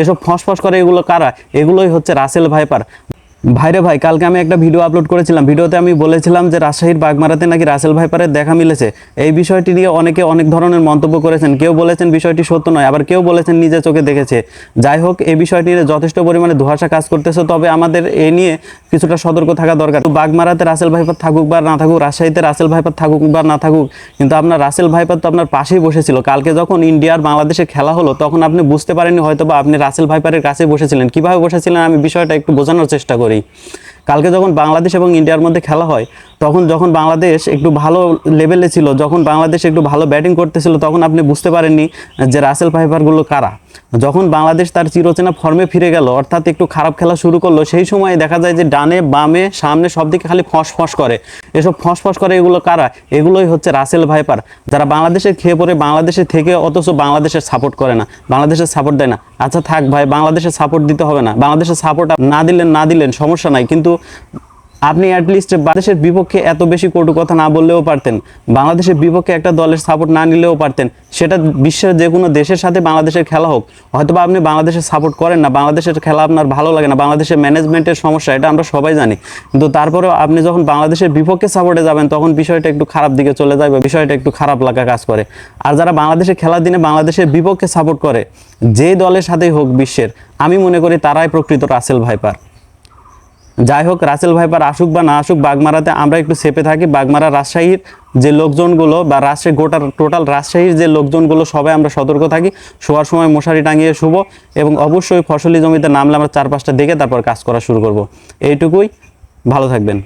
এসব ফসফস করে এগুলো কারা? এগুলোই হচ্ছে রাসেল ভাইপার। ভাইরে ভাই, কালকে আমি একটা ভিডিও আপলোড করেছিলাম। ভিডিওতে আমি বলেছিলাম যে রাজশাহীর বাগমারাতে নাকি রাসেল ভাইপারের দেখা মিলেছে। এই বিষয়টি নিয়ে অনেকে অনেক ধরনের মন্তব্য করেছেন। কেউ বলেছেন বিষয়টি সত্য নয়, আবার কেউ বলেছেন নিজে চোখে দেখেছে। যাই হোক, এই বিষয়টি নিয়ে যথেষ্ট পরিমাণে ধোঁয়াশা কাজ করতেছে। তবে আমাদের এ নিয়ে কিছুটা সতর্ক থাকা দরকার। বাগমারাতে রাসেল ভাইপার থাকুক বা না থাকুক, রাজশাহীতে রাসেল ভাইপার থাকুক বা না থাকুক, কিন্তু আপনার রাসেল ভাইপার তো আপনার পাশেই বসেছিল। কালকে যখন ইন্ডিয়ার বাংলাদেশে খেলা হলো তখন আপনি বুঝতে পারেননি, হয়তো বা আপনি রাসেল ভাইপারের কাছে বসেছিলেন। কিভাবে বসেছিলেন আমি বিষয়টা একটু বোঝানোর চেষ্টা করি। কালকে যখন বাংলাদেশ এবং ইন্ডিয়ার মধ্যে খেলা হয়, তখন যখন বাংলাদেশ একটু ভালো লেভেলে ছিল, যখন বাংলাদেশ একটু ভালো ব্যাটিং করতেছিল, তখন আপনি বুঝতে পারেননি যে রাসেল ভাইপারগুলো কারা। যখন বাংলাদেশ তার চিরচেনা ফর্মে ফিরে গেল, অর্থাৎ একটু খারাপ খেলা শুরু করলো, সেই সময় দেখা যায় যে ডানে বামে সামনে সব দিকে খালি ফস করে। এসব ফস করে এগুলো কারা? এগুলোই হচ্ছে রাসেল ভাইপার, যারা বাংলাদেশের খেয়ে পড়ে বাংলাদেশে থেকে অথচ বাংলাদেশের সাপোর্ট করে না, বাংলাদেশের সাপোর্ট দেয় না। আচ্ছা থাক ভাই, বাংলাদেশের সাপোর্ট দিতে হবে না, বাংলাদেশের সাপোর্ট না দিলেন সমস্যা নাই, কিন্তু আপনি অ্যাটলিস্ট বাংলাদেশের বিপক্ষে এত বেশি কটু কথা না বললেও পারতেন, বাংলাদেশের বিপক্ষে একটা দলের সাপোর্ট না নিলেও পারতেন। সেটা বিশ্বের যে কোনো দেশের সাথে বাংলাদেশের খেলা হোক, হয়তোবা আপনি বাংলাদেশের সাপোর্ট করেন না, বাংলাদেশের খেলা আপনার ভালো লাগে না, বাংলাদেশের ম্যানেজমেন্টের সমস্যা, এটা আমরা সবাই জানি। কিন্তু তারপরেও আপনি যখন বাংলাদেশের বিপক্ষে সাপোর্টে যাবেন, তখন বিষয়টা একটু খারাপ দিকে চলে যায় বা বিষয়টা একটু খারাপ লাগা কাজ করে। আর যারা বাংলাদেশের খেলার দিনে বাংলাদেশের বিপক্ষে সাপোর্ট করে, যে দলের সাথেই হোক বিশ্বের, আমি মনে করি তারাই প্রকৃত রাসেল ভাইপার। যাই হোক, রাসেল ভাইপার আসুক বা না আসুক, বাগমারাতে আমরা একটু সেপে থাকি। বাগমারা রাজশাহীর যে লোকজনগুলো বা রাজশাহী টোটাল রাজশাহীর যে লোকজনগুলো, সবাই আমরা সতর্ক থাকি। শোয়ার সময় মশারি টাঙিয়ে শুভ, এবং অবশ্যই ফসলি জমিতে নামলে আমরা 4-5টা দেখে তারপর কাজ করা শুরু করব। এইটুকুই, ভালো থাকবেন।